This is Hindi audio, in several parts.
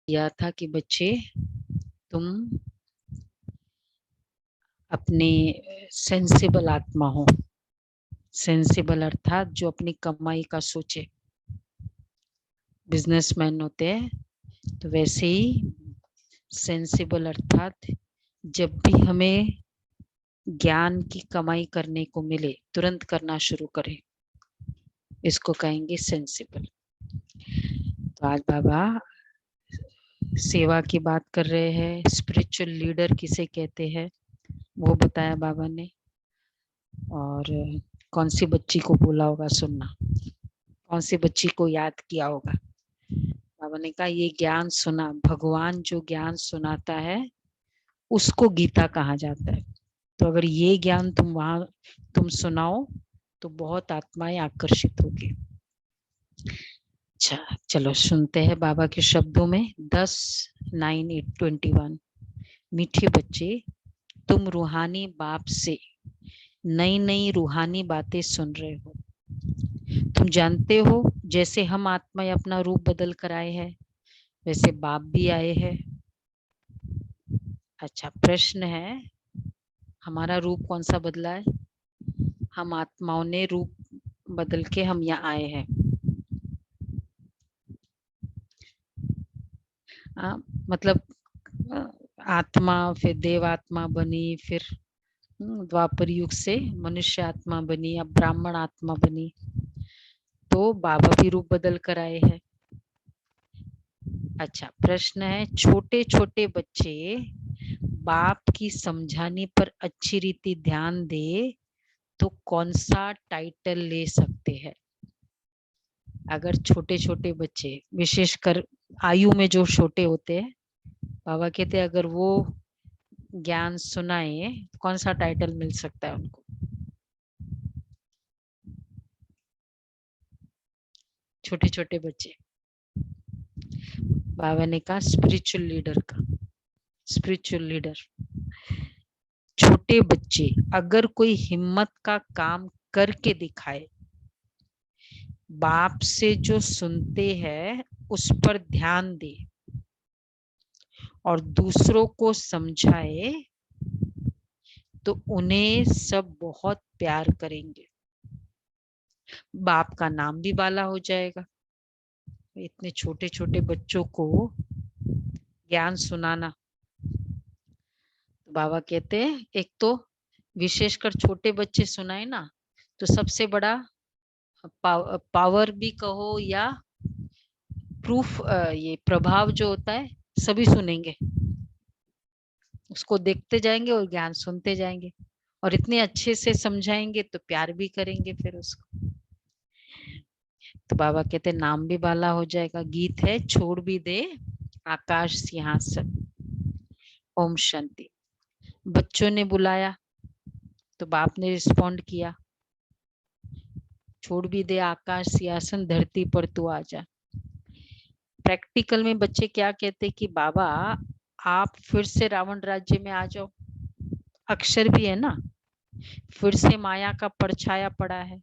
दिया था कि बच्चे तुम अपने सेंसिबल आत्मा हो। सेंसिबल अर्थात जो अपनी कमाई का सोचे। बिजनेसमैन होते हैं तो वैसे ही सेंसिबल अर्थात जब भी हमें ज्ञान की कमाई करने को मिले तुरंत करना शुरू करें, इसको कहेंगे सेंसिबल। तो आज बाबा सेवा की बात कर रहे हैं। स्पिरिचुअल लीडर किसे कहते हैं वो बताया बाबा ने। और कौन सी बच्ची को बोला होगा सुनना, कौन सी बच्ची को याद किया होगा। बाबा ने कहा ये ज्ञान सुना, भगवान जो ज्ञान सुनाता है उसको गीता कहा जाता है। तो अगर ये ज्ञान तुम सुनाओ तो बहुत आत्माएं आकर्षित होगी। अच्छा चलो सुनते हैं बाबा के शब्दों में। 10-9-21। मीठे बच्चे, तुम रूहानी बाप से नई नई रूहानी बातें सुन रहे हो। तुम जानते हो जैसे हम आत्माएं अपना रूप बदल कर आए हैं वैसे बाप भी आए हैं। अच्छा प्रश्न है, हमारा रूप कौन सा बदला है? हम आत्माओं ने रूप बदल के हम यहाँ आए हैं। मतलब आत्मा फिर देवात्मा बनी, फिर द्वापर युग से मनुष्य आत्मा बनी, अब ब्राह्मण आत्मा बनी। तो बाबा भी रूप बदल कर आए हैं। अच्छा प्रश्न है, छोटे छोटे बच्चे बाप की समझाने पर अच्छी रीति ध्यान दे तो कौन सा टाइटल ले सकते हैं? अगर छोटे छोटे बच्चे, विशेषकर आयु में जो छोटे होते हैं, बाबा कहते हैं अगर वो ज्ञान सुनाए कौन सा टाइटल मिल सकता है उनको? छोटे छोटे बच्चे। बाबा ने कहा स्पिरिचुअल लीडर का। स्पिरिचुअल लीडर, छोटे बच्चे अगर कोई हिम्मत का काम करके दिखाए, बाप से जो सुनते हैं उस पर ध्यान दे और दूसरों को समझाए तो उन्हें सब बहुत प्यार करेंगे। बाप का नाम भी बाला हो जाएगा। इतने छोटे छोटे बच्चों को ज्ञान सुनाना। बाबा कहते हैं एक तो विशेषकर छोटे बच्चे सुनाए ना तो सबसे बड़ा पावर भी कहो या प्रूफ, ये प्रभाव जो होता है सभी सुनेंगे, उसको देखते जाएंगे और ज्ञान सुनते जाएंगे और इतने अच्छे से समझाएंगे तो प्यार भी करेंगे फिर उसको। तो बाबा कहते नाम भी बाला हो जाएगा। गीत है, छोड़ भी दे आकाश सिंहासन। ओम शांति। बच्चों ने बुलाया तो बाप ने रिस्पॉन्ड किया, छोड़ भी दे आकाश सिंहासन, धरती पर तू आजा। प्रैक्टिकल में बच्चे क्या कहते कि बाबा आप फिर से रावण राज्य में आ जाओ। अक्षर भी है ना, फिर से माया का परछाया पड़ा है।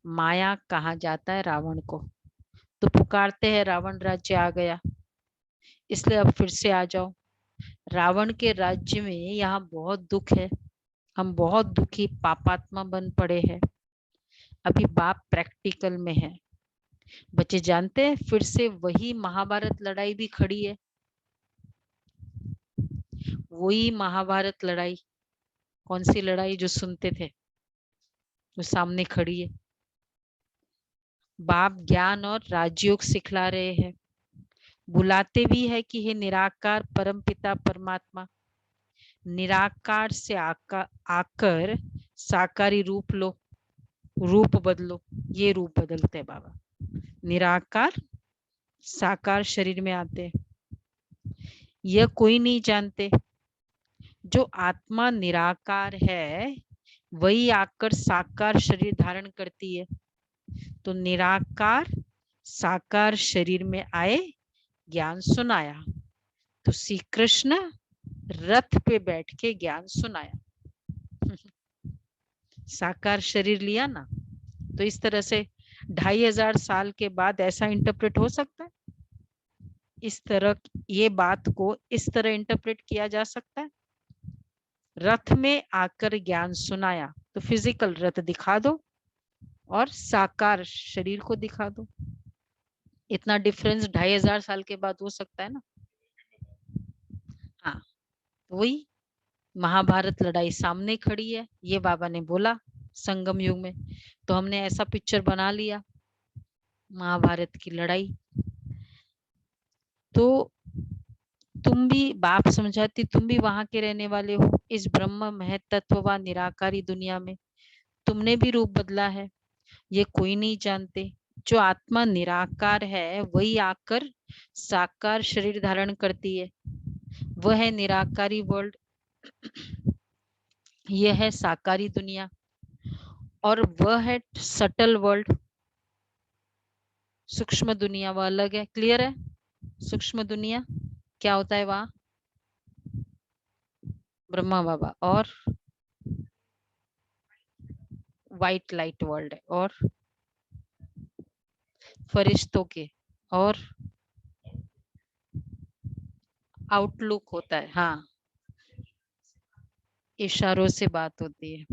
माया कहा जाता है रावण को, तो पुकारते हैं रावण राज्य आ गया, इसलिए अब फिर से आ जाओ। रावण के राज्य में यहाँ बहुत दुख है, हम बहुत दुखी पापात्मा बन पड़े हैं। अभी बाप प्रैक्टिकल में है। बच्चे जानते हैं फिर से वही महाभारत लड़ाई भी खड़ी है। वही महाभारत लड़ाई, कौन सी लड़ाई जो सुनते थे वो सामने खड़ी है। बाप ज्ञान और राजयोग सिखला रहे हैं, बुलाते भी है कि हे निराकार परम पिता परमात्मा, निराकार से आकर साकारी रूप लो, रूप बदलो। ये रूप बदलते हैं बाबा, निराकार साकार शरीर में आते हैं। यह कोई नहीं जानते, जो आत्मा निराकार है वही आकर साकार शरीर धारण करती है। तो निराकार साकार शरीर में आए, ज्ञान सुनाया। तो श्री कृष्ण रथ पे बैठ के ज्ञान सुनाया। साकार शरीर लिया ना, तो इस तरह से 2500 साल के बाद ऐसा इंटरप्रेट हो सकता है। इस तरह ये बात को इस तरह इंटरप्रेट किया जा सकता है, रथ में आकर ज्ञान सुनाया तो फिजिकल रथ दिखा दो और साकार शरीर को दिखा दो। इतना डिफरेंस 2500 साल के बाद हो सकता है ना। हाँ, वही महाभारत लड़ाई सामने खड़ी है, ये बाबा ने बोला संगम युग में, तो हमने ऐसा पिक्चर बना लिया महाभारत की लड़ाई। तो तुम भी बाप समझाती, तुम भी वहां के रहने वाले हो, इस ब्रह्म महतत्व व निराकारी दुनिया में तुमने भी रूप बदला है, ये कोई नहीं जानते। जो आत्मा निराकार है वही आकर साकार शरीर धारण करती है, वह है निराकारी वर्ल्ड, यह है साकारी दुनिया, और वह है सटल वर्ल्ड, सूक्ष्म दुनिया, वह अलग है। क्लियर है? सूक्ष्म दुनिया क्या होता है वहां? ब्रह्मा बाबा, और व्हाइट लाइट वर्ल्ड है, और फरिश्तों के, और आउटलुक होता है। हाँ, इशारों से बात होती है,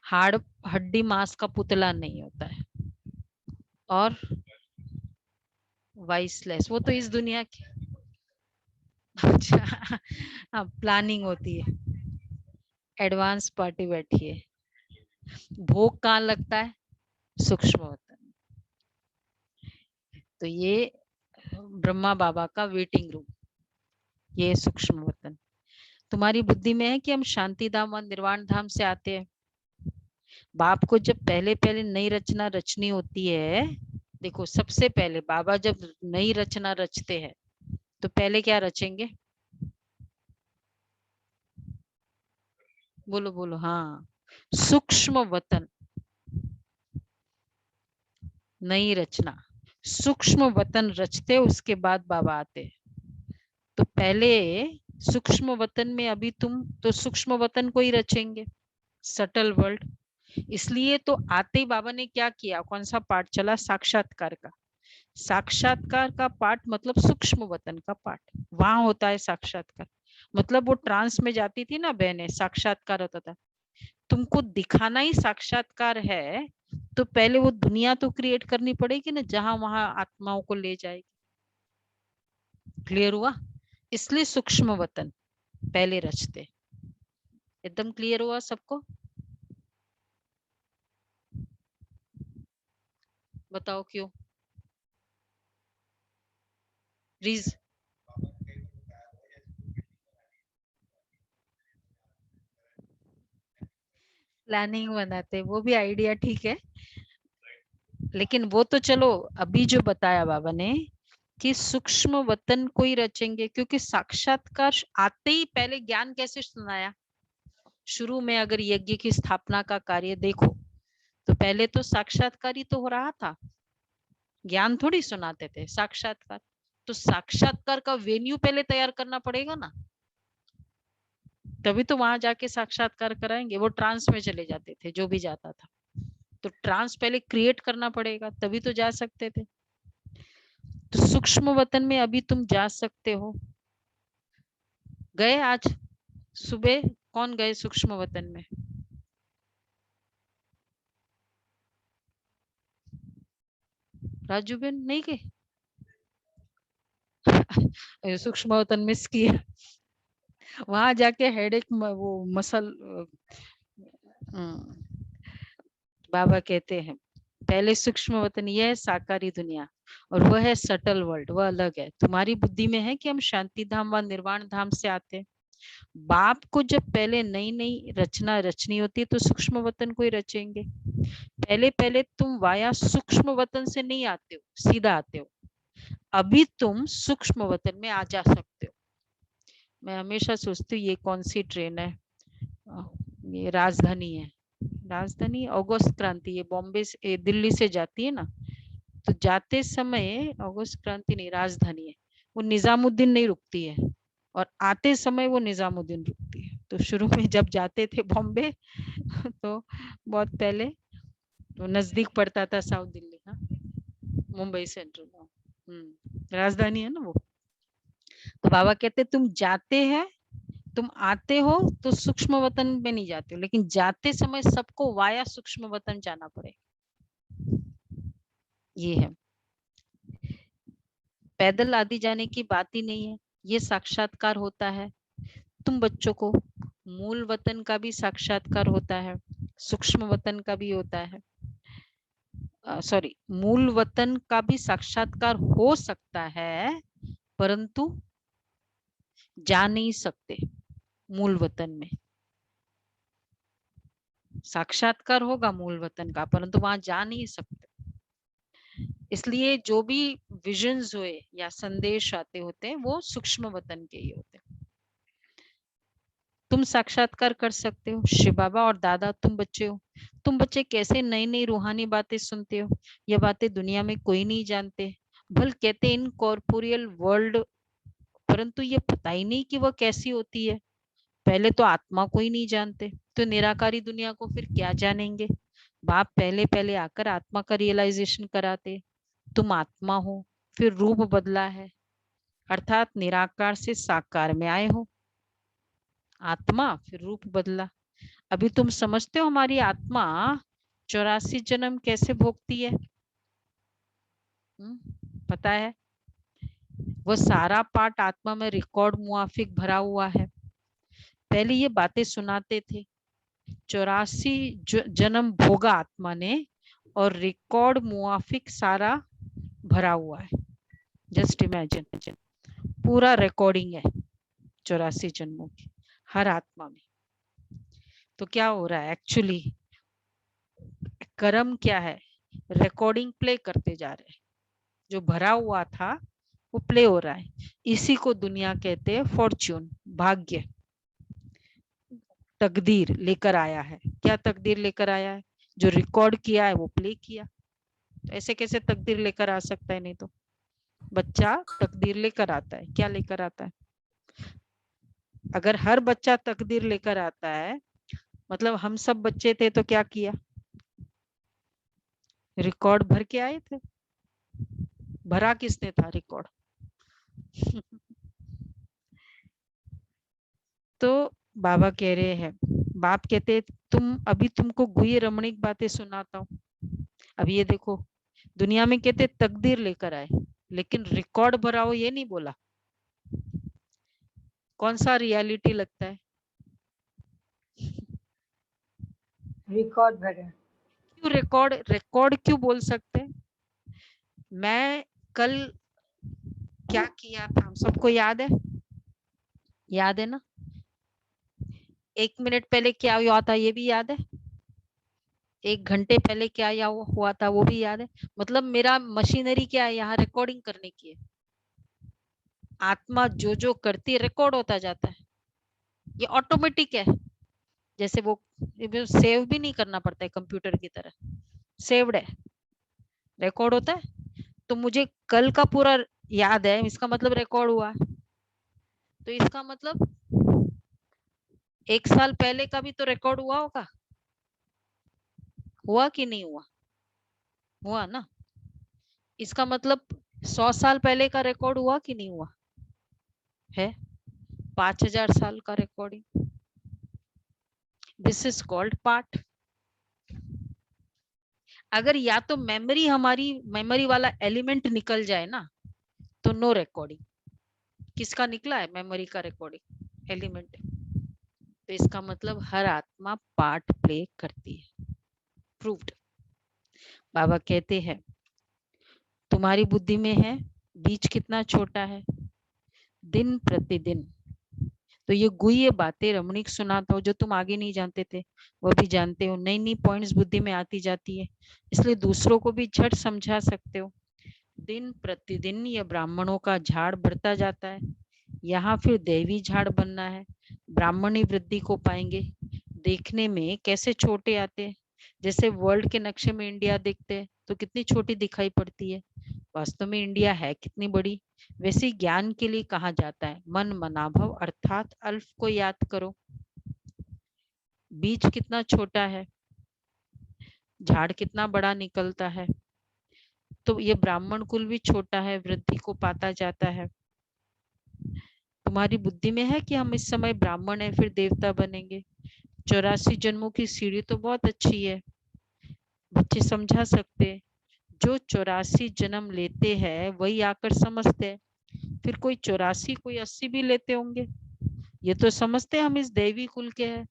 हाड़ हड्डी मांस का पुतला नहीं होता है, और वाइसलेस, वो तो इस दुनिया की अच्छा हाँ, प्लानिंग होती है, एडवांस पार्टी बैठी है। भोग कहाँ लगता है? सूक्ष्म होता है। तो ये ब्रह्मा बाबा का वेटिंग रूम, ये सूक्ष्म वतन। तुम्हारी बुद्धि में है कि हम शांति धाम और निर्वाण धाम से आते हैं। बाप को जब पहले पहले नई रचना रचनी होती है, देखो सबसे पहले बाबा जब नई रचना रचते हैं तो पहले क्या रचेंगे? बोलो बोलो। हाँ, सूक्ष्म वतन, नई रचना, सूक्ष्म वतन रचते, उसके बाद बाबा आते। तो पहले सूक्ष्म वतन में अभी तुम तो सूक्ष्म वतन को ही रचेंगे, सटल वर्ल्ड। इसलिए तो आते ही बाबा ने क्या किया, कौन सा पाठ चला? साक्षात्कार का। साक्षात्कार का पाठ मतलब सूक्ष्म वतन का पाठ, वहां होता है साक्षात्कार। मतलब वो ट्रांस में जाती थी ना बहने, साक्षात्कार होता था। तुमको दिखाना ही साक्षात्कार है, तो पहले वो दुनिया तो क्रिएट करनी पड़ेगी ना, जहां वहां आत्माओं को ले जाएगी। क्लियर हुआ? इसलिए सूक्ष्म वतन पहले रचते। एकदम क्लियर हुआ सबको? बताओ क्यों? रीज प्लानिंग बनाते, वो भी आइडिया ठीक है, लेकिन वो तो चलो अभी जो बताया बाबा ने कि सूक्ष्म वतन को ही रचेंगे, क्योंकि साक्षात्कार आते ही पहले ज्ञान कैसे सुनाया? शुरू में अगर यज्ञ की स्थापना का कार्य देखो तो पहले तो साक्षात्कार ही तो हो रहा था, ज्ञान थोड़ी सुनाते थे, साक्षात्कार। तो साक्षात्कार का वेन्यू पहले तैयार करना पड़ेगा ना, तभी तो वहां जाके साक्षात्कार कराएंगे। वो ट्रांस में चले जाते थे जो भी जाता था, तो ट्रांस पहले क्रिएट करना पड़ेगा तभी तो जा सकते थे। तो सूक्ष्म वतन में अभी तुम जा सकते हो। गए आज सुबह? कौन गए सूक्ष्म वतन में? राजू बेन नहीं गए? सूक्ष्म वतन मिस किया। वहां जाके हेडेक वो मसल बाबा कहते हैं पहले सूक्ष्म वतन यह है साकारी दुनिया, और वह है सटल वर्ल्ड, वह अलग है। तुम्हारी बुद्धि में है कि हम शांति धाम व निर्वाण धाम से आते हैं। बाप को जब पहले नई नई रचना रचनी होती है तो सूक्ष्म वतन को ही रचेंगे। पहले पहले तुम वाया सूक्ष्म वतन से नहीं आते हो, सीधा आते हो। अभी तुम सूक्ष्म वतन में आ जा सकते हो। मैं हमेशा सोचती हूँ ये कौन सी ट्रेन है? ये राजधानी है, राजधानी अगस्त क्रांति, ये बॉम्बे से दिल्ली से जाती है ना, तो जाते समय अगस्त क्रांति नहीं, राजधानी है, वो निजामुद्दीन नहीं रुकती है, और आते समय वो निजामुद्दीन रुकती है। तो शुरू में जब जाते थे बॉम्बे तो बहुत पहले तो नजदीक पड़ता था साउथ दिल्ली, हाँ, मुंबई सेंट्रल। राजधानी है ना वो। तो बाबा कहते तुम जाते हैं, तुम आते हो तो सूक्ष्म वतन में नहीं जाते हो, लेकिन जाते समय सबको वाया सूक्ष्म वतन जाना पड़े। ये है, पैदल आदि जाने की बात ही नहीं है, ये साक्षात्कार होता है। तुम बच्चों को मूल वतन का भी साक्षात्कार होता है, सूक्ष्म वतन का भी होता है, सॉरी, मूल वतन का भी साक्षात्कार हो सकता है, परंतु जा नहीं सकते मूल वतन में। साक्षात्कार होगा मूल वतन का, परंतु वहां जा नहीं सकते। इसलिए जो भी विजन्स हुए या संदेश आते होते हैं वो सूक्ष्म वतन के ही होते हैं। तुम साक्षात्कार कर सकते हो, शिव बाबा और दादा तुम बच्चे हो। तुम बच्चे कैसे नई नई रूहानी बातें सुनते हो, ये बातें दुनिया में कोई नहीं जानते। भल कहते इन कॉर्पोरियल वर्ल्ड, परंतु ये पता ही नहीं कि वह कैसी होती है। पहले तो आत्मा को ही नहीं जानते, तो निराकारी दुनिया को फिर क्या जानेंगे। बाप पहले पहले आकर आत्मा का रियलाइजेशन कराते। तुम आत्मा हो, फिर रूप बदला है, अर्थात निराकार से साकार में आए हो। आत्मा फिर रूप बदला। अभी तुम समझते हो हमारी आत्मा 84 जन्म कैसे भोगती है? पता है? वो सारा पार्ट आत्मा में रिकॉर्ड मुआफिक भरा हुआ है। पहले ये बातें सुनाते थे, 84 जन्म भोगा आत्मा ने, और रिकॉर्ड मुआफिक सारा भरा हुआ है। जस्ट इमेजिन, पूरा रिकॉर्डिंग है 84 जन्मों की हर आत्मा में। तो क्या हो रहा है एक्चुअली? कर्म क्या है? रिकॉर्डिंग प्ले करते जा रहे हैं, जो भरा हुआ था वो प्ले हो रहा है। इसी को दुनिया कहते हैं फॉर्च्यून, भाग्य, तकदीर लेकर आया है। क्या तकदीर लेकर आया है? जो रिकॉर्ड किया है वो प्ले किया। तो ऐसे कैसे तकदीर लेकर आ सकता है? नहीं तो बच्चा तकदीर लेकर आता है। क्या लेकर आता है? अगर हर बच्चा तकदीर लेकर आता है, मतलब हम सब बच्चे थे तो क्या किया? रिकॉर्ड भर के आए थे। भरा किसने था रिकॉर्ड? तो बाबा कह रहे हैं, बाप कहते तुम अभी तुमको गुह्य रमणीक बातें सुनाता हूँ। अब ये देखो, दुनिया में कहते तकदीर लेकर आए, लेकिन रिकॉर्ड भराओ ये नहीं बोला। कौन सा रियलिटी लगता है? रिकॉर्ड भरे। क्यों रिकॉर्ड? रिकॉर्ड क्यों बोल सकते? मैं कल क्या किया था हम सबको याद है? याद है ना? 1 मिनट पहले क्या हुआ था ये भी याद है? 1 घंटे पहले क्या हुआ था वो भी याद है। मतलब मेरा मशीनरी क्या है? यहाँ रिकॉर्डिंग करने की है। आत्मा जो जो करती है रिकॉर्ड होता जाता है, ये ऑटोमेटिक है। जैसे वो सेव भी नहीं करना पड़ता है, कंप्यूटर की तरह सेव्ड है, रिकॉर्ड होता है। तो मुझे कल का पूरा याद है, इसका मतलब रिकॉर्ड हुआ। तो इसका मतलब 1 साल पहले का भी तो रिकॉर्ड हुआ होगा। हुआ कि नहीं हुआ? हुआ ना। इसका मतलब 100 साल पहले का रिकॉर्ड हुआ कि नहीं हुआ है? 5000 साल का recording. This is called part. अगर या तो मेमोरी, हमारी मेमोरी वाला एलिमेंट निकल जाए ना, तो नो रिकॉर्डिंग। किसका निकला है मेमोरी का रिकॉर्डिंग एलिमेंट? तो इसका मतलब हर आत्मा पार्ट प्ले करती है। प्रूव्ड। बाबा कहते हैं तुम्हारी बुद्धि में है बीज कितना छोटा है, दिन प्रतिदिन। तो ये गुह्य बातें रमणीक सुनाता हो जो तुम आगे नहीं जानते थे, वो भी जानते हो। नई नई पॉइंट्स बुद्धि में आती जाती है, इसलिए दूसरों को भी झट समझा सकते हो। दिन प्रतिदिन ये ब्राह्मणों का झाड़ बढ़ता जाता है। यहाँ फिर देवी झाड़ बनना है, ब्राह्मणी वृद्धि को पाएंगे। देखने में कैसे छोटे आते हैं, जैसे वर्ल्ड के नक्शे में इंडिया देखते हैं तो कितनी छोटी दिखाई पड़ती है, वास्तव में इंडिया है कितनी बड़ी। वैसे ज्ञान के लिए कहा जाता है मन मनाभव, अर्थात अल्फ को याद करो। बीज कितना छोटा है, झाड़ कितना बड़ा निकलता है। तो ये ब्राह्मण कुल भी छोटा है, वृद्धि को पाता जाता है। तुम्हारी बुद्धि में है कि हम इस समय ब्राह्मण है फिर देवता बनेंगे। 84 जन्मों की सीढ़ी तो बहुत अच्छी है, बच्चे समझा सकते। जो 84 जन्म लेते हैं वही आकर समझते हैं। फिर कोई 84 कोई 80 भी लेते होंगे, ये तो समझते हम इस देवी कुल के हैं,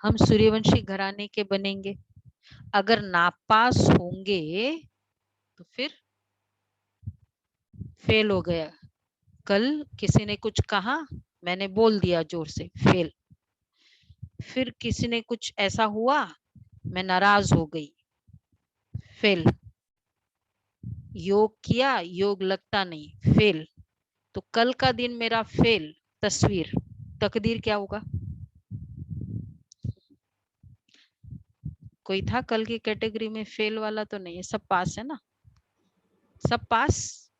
हम सूर्यवंशी घराने के बनेंगे। अगर नापास होंगे तो फिर फेल हो गया। कल किसी ने कुछ कहा, मैंने बोल दिया जोर से, फेल। फिर किसी ने कुछ ऐसा हुआ, मैं नाराज हो गई, फेल। योग किया, योग लगता नहीं, फेल। तो कल का दिन मेरा फेल। तस्वीर, तकदीर क्या होगा? कोई था कल की कैटेगरी में फेल वाला? तो नहीं है, सब पास है ना, सब पास।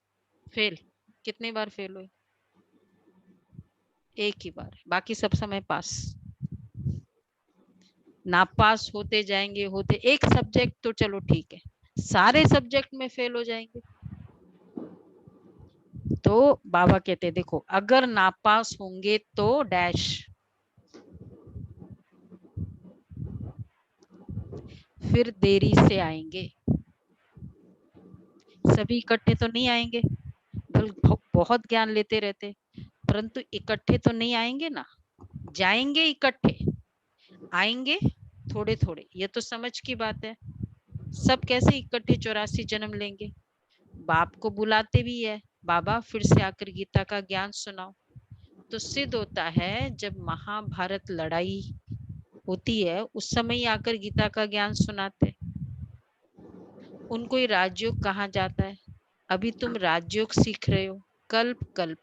फेल कितने बार फेल हुए? एक ही बार, बाकी सब समय पास। नापास होते जाएंगे, होते एक सब्जेक्ट तो चलो ठीक है, सारे सब्जेक्ट में फेल हो जाएंगे। तो बाबा कहते देखो, अगर नापास होंगे तो डैश, फिर देरी से आएंगे। सभी इकट्ठे तो नहीं आएंगे, बहुत ज्ञान लेते रहते, परंतु इकट्ठे तो नहीं आएंगे ना। जाएंगे इकट्ठे, आएंगे थोड़े थोड़े, ये तो समझ की बात है। सब कैसे इकट्ठे 84 जन्म लेंगे? बाप को बुलाते भी है, बाबा फिर से आकर गीता का ज्ञान सुनाओ। तो सिद्ध होता है जब महाभारत लड़ाई होती है उस समय ही आकर गीता का ज्ञान सुनाते। उनको ही राजयोग कहा जाता है। अभी तुम राजयोग सीख रहे हो, कल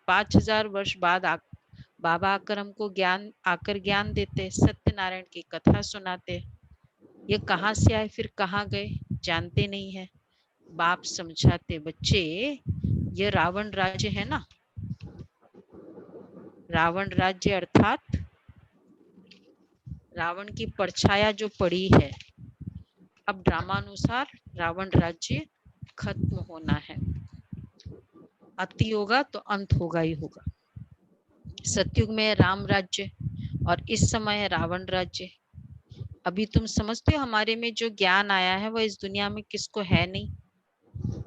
5000 वर्ष बाद बाबा आकर हमको ज्ञान देते, सत्यनारायण की कथा सुनाते। ये कहाँ से आए फिर कहाँ गए जानते नहीं है। बाप समझाते, बच्चे ये रावण राज्य है ना, रावण राज्य अर्थात रावण की परछाया जो पड़ी है, अब ड्रामानुसार रावण राज्य खत्म होना है। अति होगा तो अंत होगा ही होगा। सतयुग में है राम राज्य और इस समय है रावण राज्य। अभी तुम समझते हो हमारे में जो ज्ञान आया है वह इस दुनिया में किसको है नहीं,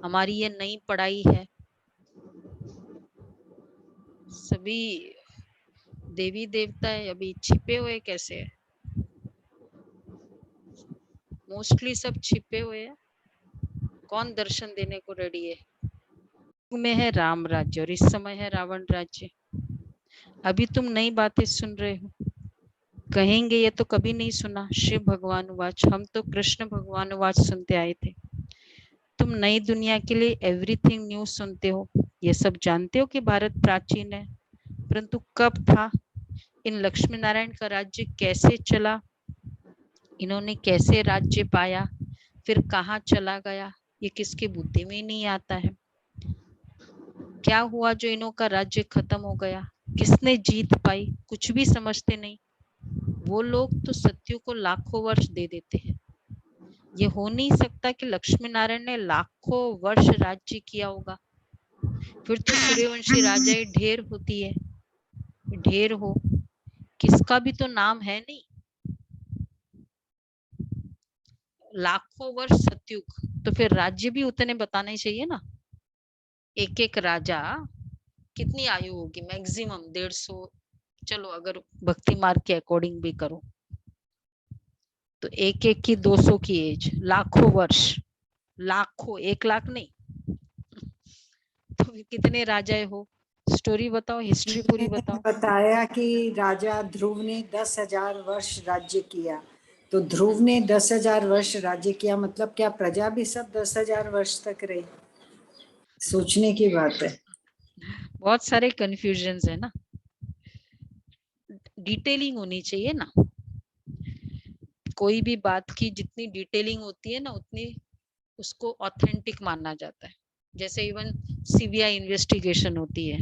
हमारी ये नई पढ़ाई है। सभी देवी देवता है, अभी छिपे हुए कैसे है? मोस्टली सब छिपे हुए हैं। कौन दर्शन देने को रेडी है? में है राम राज्य और इस समय है रावण राज्य। अभी तुम नई बातें सुन रहे हो, कहेंगे ये तो कभी नहीं सुना। शिव भगवान वाच, हम तो कृष्ण भगवान वाच सुनते आए थे। तुम नई दुनिया के लिए एवरीथिंग न्यू सुनते हो। ये सब जानते हो कि भारत प्राचीन है, परंतु कब था, इन लक्ष्मी नारायण का राज्य कैसे चला, इन्होंने कैसे राज्य पाया, फिर कहाँ चला गया, ये किसकी बुद्धि में नहीं आता है। क्या हुआ जो इन्हों का राज्य खत्म हो गया, किसने जीत पाई, कुछ भी समझते नहीं। वो लोग तो सत्यु को लाखों वर्ष दे देते हैं। ये हो नहीं सकता कि लक्ष्मी नारायण ने लाखों वर्ष राज्य किया होगा। फिर तो सूर्यवंशी राजाएं ढेर होती है, ढेर हो, किसका भी तो नाम है नहीं। लाखों वर्ष सतयुग, तो फिर राज्य भी उतने बताने चाहिए ना। एक एक राजा कितनी आयु होगी? मैक्सिमम 150, चलो अगर भक्ति मार्ग के अकॉर्डिंग भी करो तो एक एक की 200 की एज, लाखों वर्ष, लाखों, 1 लाख नहीं। तो कितने राजाएं हो? स्टोरी बताओ, हिस्ट्री पूरी बताओ। बताया कि राजा ध्रुव ने 10,000 वर्ष राज्य किया, तो ध्रुव ने 10,000 वर्ष राज्य किया, मतलब क्या प्रजा भी सब 10,000 वर्ष तक रही? सोचने की बात है। बहुत सारे कंफ्यूजन है ना, डिटेलिंग होनी चाहिए ना। कोई भी बात की जितनी डिटेलिंग होती है ना उतनी उसको ऑथेंटिक माना जाता है। जैसे इवन सीबीआई इन्वेस्टिगेशन होती है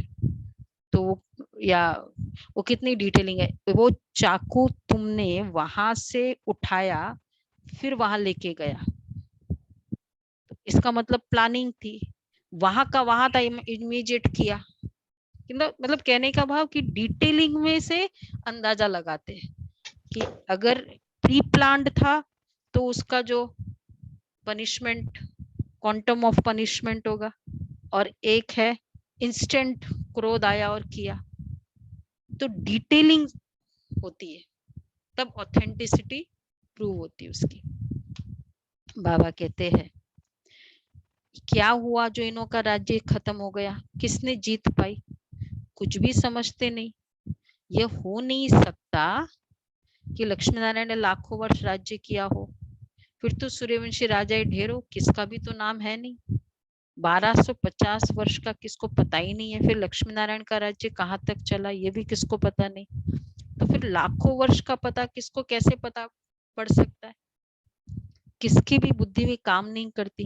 तो या वो कितनी डिटेलिंग है, वो चाकू तुमने वहां से उठाया फिर वहां लेके गया, तो इसका मतलब प्लानिंग थी, वहां का वहां था, इमीडिएट किया। मतलब कहने का भाव कि डिटेलिंग में से अंदाजा लगाते हैं कि अगर प्री प्लान्ड था तो उसका जो पनिशमेंट, क्वांटम ऑफ पनिशमेंट होगा, और एक है इंस्टेंट क्रोध आया और किया। तो डिटेलिंग होती है तब ऑथेंटिसिटी प्रूव होती है उसकी। बाबा कहते हैं क्या हुआ जो इन्हों का राज्य खत्म हो गया, किसने जीत पाई, कुछ भी समझते नहीं। यह हो नहीं सकता कि लक्ष्मी नारायण ने लाखों वर्ष राज्य किया हो, फिर तो सूर्यवंशी राजा ही ढेरों, किसका भी तो नाम है नहीं। 1250 वर्ष का किसको पता ही नहीं है, फिर लक्ष्मी नारायण का राज्य कहाँ तक चला ये भी किसको पता नहीं, तो फिर लाखों वर्ष का पता किसको कैसे पता पड़ सकता है। किसकी भी बुद्धि में काम नहीं करती।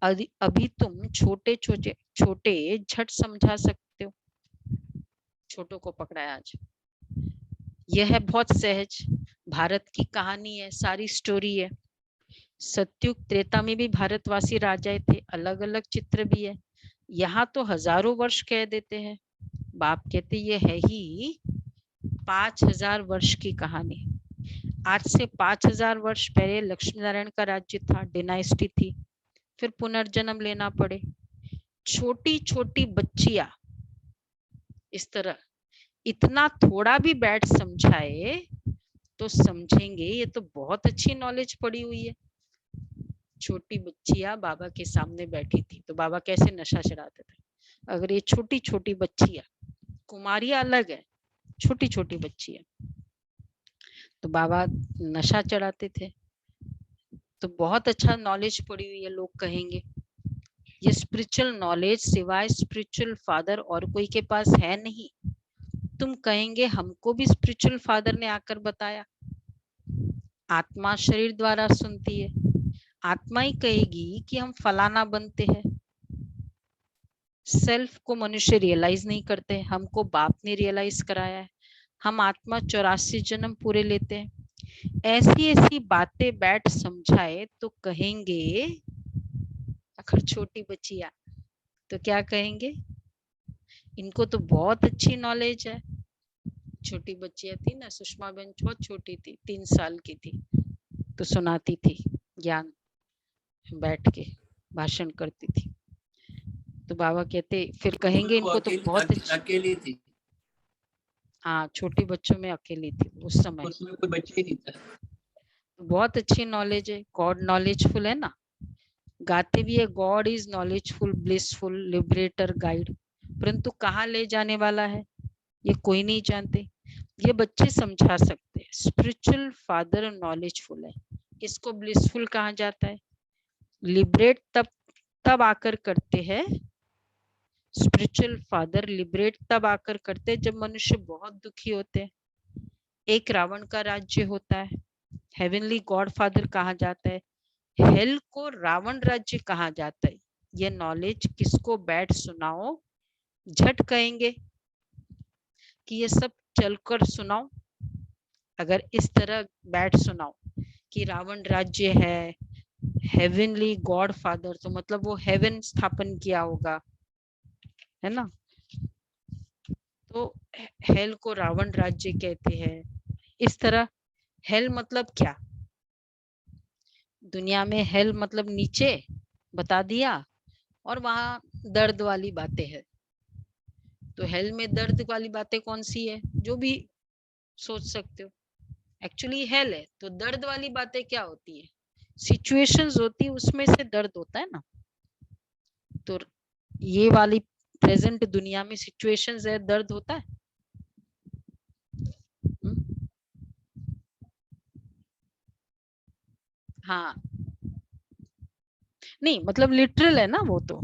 अभी तुम छोटे छोटे छोटे झट समझा सकते हो, छोटों को पकड़ाया आज। यह है बहुत सहज, भारत की कहानी है, सारी स्टोरी है। सतयुग त्रेता में भी भारतवासी राजाएं थे, अलग अलग चित्र भी है। यहाँ तो हजारों वर्ष कह देते हैं, बाप कहते ये है ही 5000 वर्ष की कहानी। आज से 5000 वर्ष पहले लक्ष्मी नारायण का राज्य था, डिनाइस्टी थी, फिर पुनर्जन्म लेना पड़े। छोटी छोटी बच्चियां इस तरह इतना थोड़ा भी बैठ समझाए तो समझेंगे ये तो बहुत अच्छी नॉलेज पड़ी हुई है। छोटी बच्चियां बाबा के सामने बैठी थी तो बाबा कैसे नशा चढ़ाते थे। अगर ये छोटी छोटी बच्चियां, कुमारियां अलग है, छोटी छोटी बच्चियां, तो बाबा नशा चढ़ाते थे। तो बहुत अच्छा नॉलेज पड़ी हुई है, लोग कहेंगे। ये स्पिरिचुअल नॉलेज सिवाय स्पिरिचुअल फादर और कोई के पास है नहीं। तुम कहेंगे हमको भी स्पिरिचुअल फादर ने आकर बताया। आत्मा शरीर द्वारा सुनती है, आत्मा ही कहेगी कि हम फलाना बनते हैं। सेल्फ को मनुष्य रियलाइज नहीं करते, हमको बाप ने रियलाइज कराया है। हम आत्मा 84 जन्म पूरे लेते हैं। ऐसी ऐसी बातें बैठ समझाए तो कहेंगे, अगर छोटी बच्चियां तो क्या कहेंगे, इनको तो बहुत अच्छी नॉलेज है। छोटी बच्चियां थी ना, सुषमा बहन बहुत छोटी थी, 3 साल की थी, तो सुनाती थी ज्ञान, बैठ के भाषण करती थी। तो बाबा कहते फिर कहेंगे इनको तो बहुत अकेली थी। हाँ, छोटे बच्चों में अकेली थी उस समय, उसमें कोई बच्चे ही नहीं था। बहुत अच्छी नॉलेज है, गॉड नॉलेजफुल है ना, गाते भी है God is knowledgeful blissful liberator guide, परंतु कहाँ ले जाने वाला है ये कोई नहीं जानते। ये बच्चे समझा सकते हैं, स्पिरिचुअल फादर नॉलेजफुल है, इसको ब्लिसफुल कहा जाता है। लिबरेट तब आकर करते हैं, स्पिरिचुअल फादर लिबरेट तब आकर करते हैं जब मनुष्य बहुत दुखी होते हैं। एक रावण का राज्य होता है, हेवनली गॉड फादर कहा जाता है, हेल को रावण राज्य कहा जाता है। ये नॉलेज किसको बैठ सुनाओ, झट कहेंगे कि ये सब चलकर सुनाओ। अगर इस तरह बैठ सुनाओ कि रावण राज्य है, हेवनली गॉड फादर, तो मतलब वो हेवन स्थापन किया होगा, है ना। तो हेल को रावण राज्य कहते हैं। इस तरह हेल मतलब क्या, दुनिया में हेल मतलब नीचे बता दिया, और वहां दर्द वाली बातें हैं। तो हेल में दर्द वाली बातें कौन सी है, जो भी सोच सकते हो। एक्चुअली हेल है तो दर्द वाली बातें क्या होती है, सिचुएशंस होती है, उसमें से दर्द होता है ना। तो ये वाली प्रेजेंट दुनिया में सिचुएशंस है, दर्द होता है। हाँ, नहीं मतलब लिटरल है ना वो तो।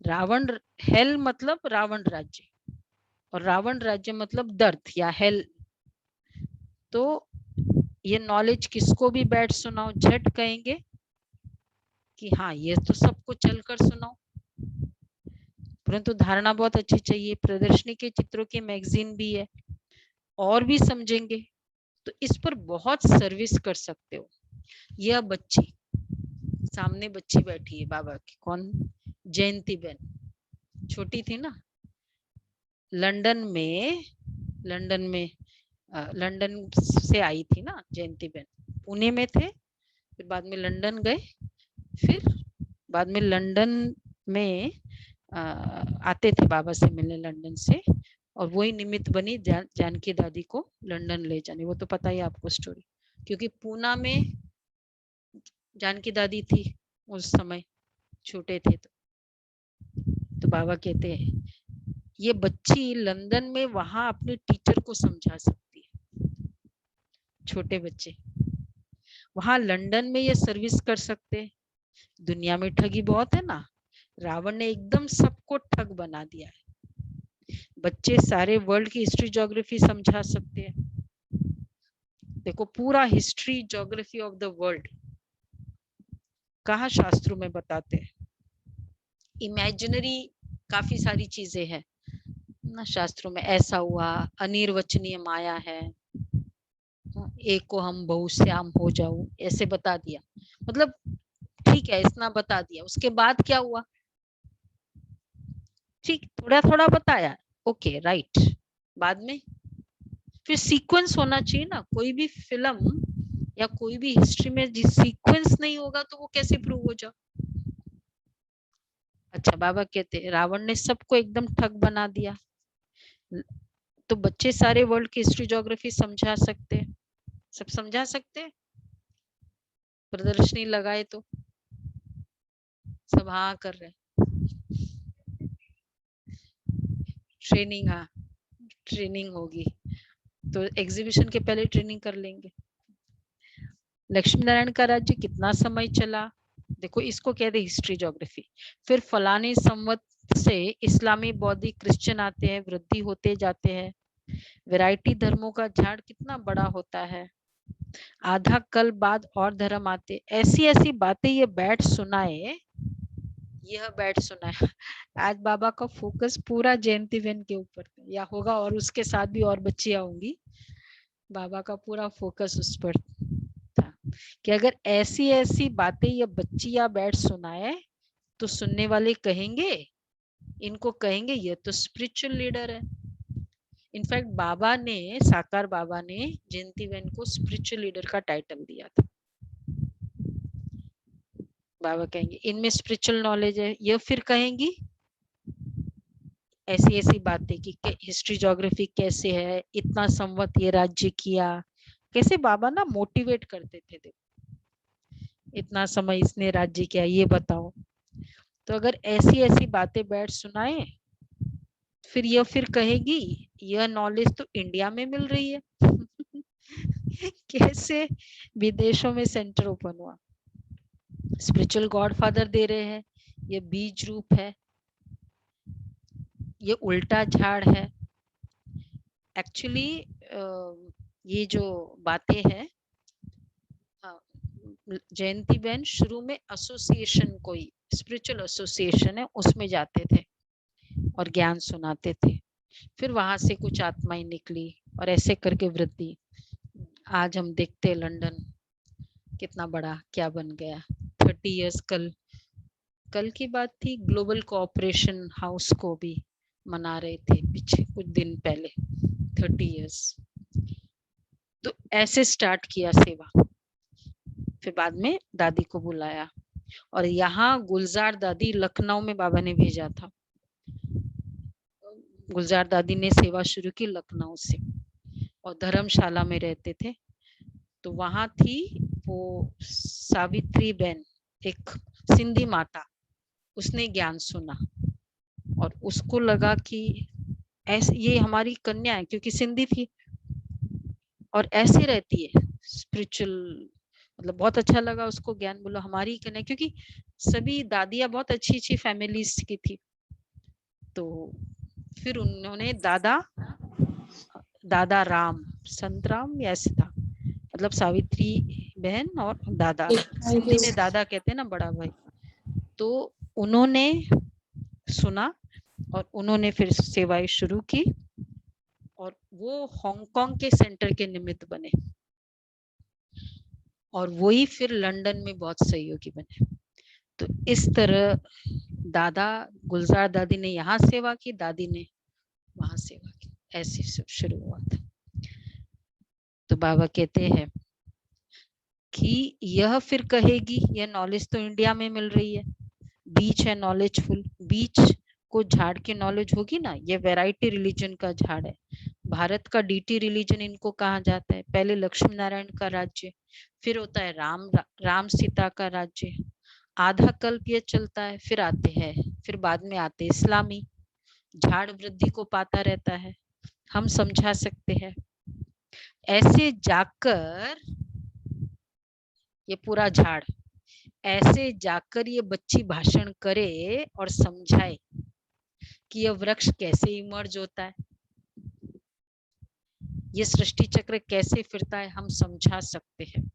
रावण हेल मतलब रावण राज्य, और रावण राज्य मतलब दर्द या हेल। तो ये नॉलेज किसको भी बैठ सुनाओ, झट कहेंगे कि हाँ ये तो सबको चलकर सुनाओ, परंतु धारणा बहुत अच्छी चाहिए। प्रदर्शनी के चित्रों की मैगजीन भी है, और भी समझेंगे तो इस पर बहुत सर्विस कर सकते हो। यह बच्ची सामने बच्ची बैठी है बाबा की, कौन? जयंती बहन, छोटी थी ना। लंदन में लंदन से आई थी ना जयंती बहन, पुणे में थे, फिर बाद में लंदन गए, फिर बाद में लंदन में आते थे बाबा से मिलने लंदन से, और वही निमित्त बनी जानकी दादी को लंदन ले जाने। वो तो पता ही आपको स्टोरी, क्योंकि पूना में जानकी दादी थी उस समय, छोटे थे। तो बाबा कहते हैं ये बच्ची लंदन में वहां अपने टीचर को समझा सकती है। छोटे बच्चे वहां लंदन में ये सर्विस कर सकते। दुनिया में ठगी बहुत है ना, रावण ने एकदम सबको ठग बना दिया है। बच्चे सारे वर्ल्ड की हिस्ट्री ज्योग्राफी समझा सकते हैं। देखो पूरा history geography of the world कहाँ शास्त्रों में बताते हैं। इमेजिनरी काफी सारी चीजें हैं ना शास्त्रों में, ऐसा हुआ, अनिर्वचनीय माया है, एक को हम बहुश्याम हो जाऊं, ऐसे बता दिया। मतलब ठीक है, इतना बता दिया, उसके बाद क्या हुआ? ठीक, थोड़ा थोड़ा बताया, ओके राइट। बाद में फिर सीक्वेंस होना चाहिए ना, कोई भी फिल्म या कोई भी हिस्ट्री में जिस सीक्वेंस नहीं होगा तो वो कैसे प्रूव हो जाओ। अच्छा, बाबा कहते रावण ने सबको एकदम ठग बना दिया, तो बच्चे सारे वर्ल्ड की हिस्ट्री ज्योग्राफी समझा सकते, सब समझा सकते, प्रदर्शनी लगाए तो सब हाँ कर रहे। ट्रेनिंग, हाँ ट्रेनिंग होगी तो एग्जीबिशन के पहले ट्रेनिंग कर लेंगे। लक्ष्मी नारायण का राज्य कितना समय चला? देखो इसको कहते हैं हिस्ट्री ज्योग्राफी। फिर फलाने संवत से इस्लामी, बौद्धिक, क्रिश्चियन आते हैं, वृद्धि होते जाते हैं, वैरायटी धर्मों का झाड़ कितना बड़ा होता है, आधा कल बाद और धर्म आते, ऐसी ऐसी बातें ये बैठ सुनाए, यह बैठ सुनाए। आज बाबा का फोकस पूरा जयंती बहन के ऊपर या होगा, और उसके साथ भी और बच्चियां होंगी। बाबा का पूरा फोकस उस पर था कि अगर ऐसी ऐसी बातें ये बच्चियां बैठ सुनाए तो सुनने वाले कहेंगे, इनको कहेंगे ये तो स्पिरिचुअल लीडर है। इनफैक्ट बाबा ने, साकार बाबा ने जयंती बहन को स्पिरिचुअल लीडर का टाइटल दिया था। बाबा कहेंगे इनमें स्पिरिचुअल नॉलेज है, ये फिर कहेंगी ऐसी ऐसी बातें कि हिस्ट्री ज्योग्राफी कैसे है, इतना संवत ये राज्य किया, कैसे बाबा ना मोटिवेट करते थे, देखो इतना समय इसने राज्य किया, ये बताओ। तो अगर ऐसी ऐसी बातें बैठ सुनाए, फिर यह फिर कहेगी यह नॉलेज तो इंडिया में मिल रही है। कैसे विदेशों में सेंटर ओपन हुआ, स्पिरिचुअल गॉडफादर दे रहे हैं, ये बीज रूप है, ये उल्टा झाड़ है। एक्चुअली ये जो बातें हैं, जयंती बहन शुरू में एसोसिएशन, कोई स्पिरिचुअल एसोसिएशन है उसमें जाते थे और ज्ञान सुनाते थे, फिर वहां से कुछ आत्माएं निकली और ऐसे करके वृद्धि। आज हम देखते लंदन कितना बड़ा क्या बन गया। 30 इयर्स कल की बात थी, ग्लोबल कोऑपरेशन हाउस को भी मना रहे थे पीछे कुछ दिन पहले, 30 इयर्स। तो ऐसे स्टार्ट किया सेवा। फिर बाद में दादी को बुलाया, और यहाँ गुलजार दादी लखनऊ में बाबा ने भेजा था। गुलजार दादी ने सेवा शुरू की लखनऊ से, और धर्मशाला में रहते थे। तो वहां थी वो सावित्री बहन, एक सिंधी माता, उसने ज्ञान सुना और उसको लगा कि ऐसे ये हमारी कन्या है, क्योंकि सिंधी थी और ऐसे रहती है स्पिरिचुअल, मतलब बहुत अच्छा लगा उसको ज्ञान, बोला हमारी कन्या, क्योंकि सभी दादियां बहुत अच्छी अच्छी फैमिलीज की थी। तो फिर उन्होंने दादा राम, संत राम या ऐसे था, मतलब सावित्री बहन और दादा, सिंधी में दादा कहते हैं ना बड़ा भाई। तो उन्होंने सुना और उन्होंने फिर सेवाएं शुरू की, और वो हांगकांग के सेंटर के निमित्त बने, और वही फिर लंदन में बहुत सहयोगी बने। तो इस तरह दादा गुलजार दादी ने यहाँ सेवा की, दादी ने वहां सेवा की, ऐसे सब शुरू हुआ था। तो बाबा कहते हैं कि यह फिर कहेगी, यह नॉलेज तो इंडिया में मिल रही है, बीच है नॉलेजफुल, बीच को झाड़ के नॉलेज होगी ना, ये वैरायटी रिलीजन का झाड़ है। भारत का डीटी रिलीजन इनको कहा जाता है। पहले लक्ष्मी नारायण का राज्य, फिर होता है राम सीता का राज्य, आधा कल्प ये चलता है, फिर आते हैं, फिर बाद में आते इस्लामी। झाड़ वृद्धि को पाता रहता है, हम समझा सकते हैं। ऐसे जाकर ये पूरा झाड़, ऐसे जाकर ये बच्ची भाषण करे और समझाए कि यह वृक्ष कैसे इमर्ज होता है, ये सृष्टि चक्र कैसे फिरता है, हम समझा सकते हैं।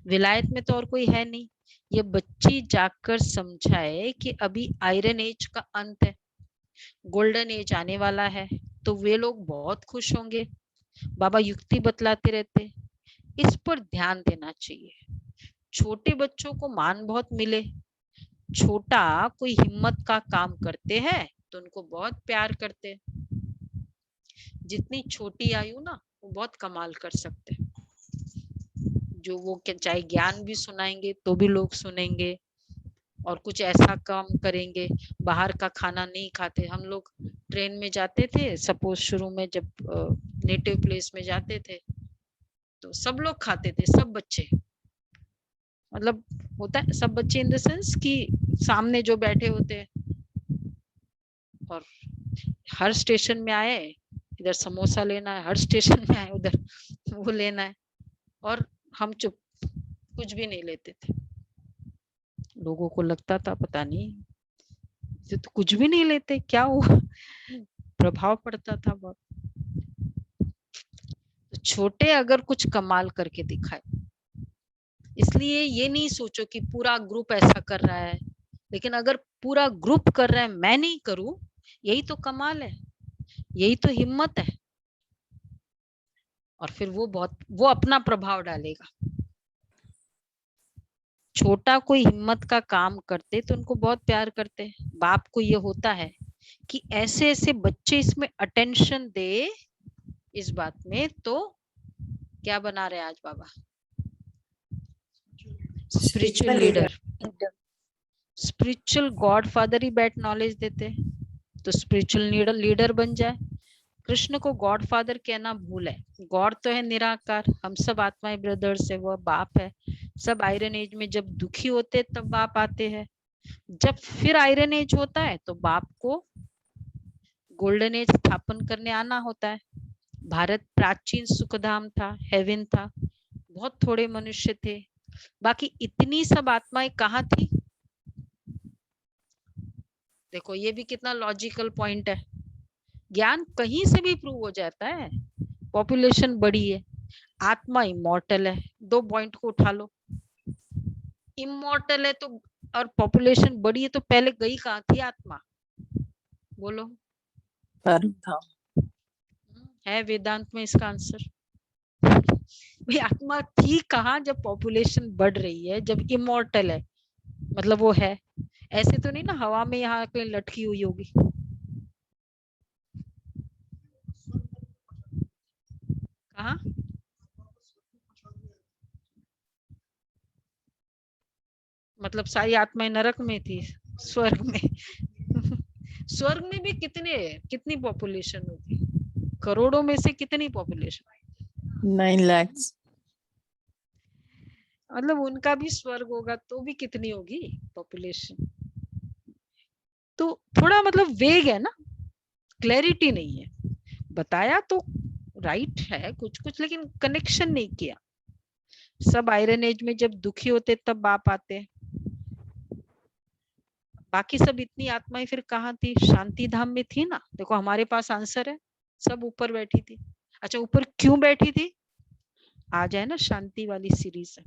विलायत में तो और कोई है नहीं, ये बच्ची जाकर समझाए कि अभी आयरन एज का अंत है, गोल्डन एज आने वाला है, तो वे लोग बहुत खुश होंगे। बाबा युक्ति बतलाते रहते, इस पर ध्यान देना चाहिए। छोटे बच्चों को मान बहुत मिले, छोटा कोई हिम्मत का काम करते हैं तो उनको बहुत प्यार करते हैं। जितनी छोटी आयु ना, वो बहुत कमाल कर सकते हैं। जो वो चाहे ज्ञान भी सुनाएंगे तो भी लोग सुनेंगे, और कुछ ऐसा काम करेंगे, बाहर का खाना नहीं खाते। हम लोग ट्रेन में जाते थे, सपोज शुरू में जब नेटिव प्लेस में जाते थे तो सब लोग खाते थे, सब बच्चे, मतलब होता है सब बच्चे इन द सेंस कि सामने जो बैठे होते हैं, और हर स्टेशन में आए इधर समोसा लेना है, हर स्टेशन में आए उधर वो लेना है, और हम चुप, कुछ भी नहीं लेते थे। लोगों को लगता था पता नहीं तो कुछ भी नहीं लेते, क्या हुआ, प्रभाव पड़ता था बहुत। तो छोटे अगर कुछ कमाल करके दिखाए, इसलिए ये नहीं सोचो कि पूरा ग्रुप ऐसा कर रहा है, लेकिन अगर पूरा ग्रुप कर रहा है मैं नहीं करूं, यही तो कमाल है, यही तो हिम्मत है। और फिर वो अपना प्रभाव डालेगा। छोटा कोई हिम्मत का काम करते तो उनको बहुत प्यार करते हैं। बाप को ये होता है कि ऐसे ऐसे बच्चे इसमें अटेंशन दे इस बात में, तो क्या बना रहे आज बाबा, spiritual leader, spiritual god father ही बैठ नॉलेज देते, तो स्पिरिचुअल लीडर बन जाए। कृष्ण को गॉड फादर कहना भूल है, गॉड तो है निराकार, हम सब आत्माएं ब्रदर्स है, वह बाप है। सब आयरन एज में जब दुखी होते तब बाप आते हैं, जब फिर आयरन एज होता है तो बाप को गोल्डन एज स्थापन करने आना होता है। भारत प्राचीन सुखधाम था, हेवन था, बहुत थोड़े मनुष्य थे, बाकी इतनी सब आत्माएं कहाँ थी। देखो ये भी कितना लॉजिकल पॉइंट है, ज्ञान कहीं से भी प्रूव हो जाता है। पॉपुलेशन बड़ी है, आत्मा इमॉर्टल है, 2 पॉइंट को उठा लो। इमॉर्टल है तो, और पॉपुलेशन बड़ी है, तो पहले गई कहाँ थी आत्मा, बोलो। परम धाम है वेदांत में इसका आंसर। भाई आत्मा थी कहाँ जब पॉपुलेशन बढ़ रही है, जब इमॉर्टल है, मतलब वो है। ऐसे तो नहीं ना हवा में यहाँ कहीं लटकी हुई होगी। कहाँ, मतलब सारी आत्माएं नरक में थी, स्वर्ग में। स्वर्ग में भी कितनी पॉपुलेशन होगी, करोड़ों में से कितनी पॉपुलेशन, 9 लाख। मतलब उनका भी स्वर्ग होगा तो भी कितनी होगी पॉपुलेशन। तो थोड़ा मतलब वेग है ना, क्लैरिटी नहीं है। बताया तो राइट है कुछ कुछ, लेकिन कनेक्शन नहीं किया। सब आयरन एज में जब दुखी होते तब बाप आते हैं, बाकी सब इतनी आत्माएं फिर कहाँ थी, शांति धाम में थी ना। देखो हमारे पास आंसर है, सब ऊपर बैठी थी। अच्छा ऊपर क्यों बैठी थी, आ जाए ना शांति वाली सीरीज है,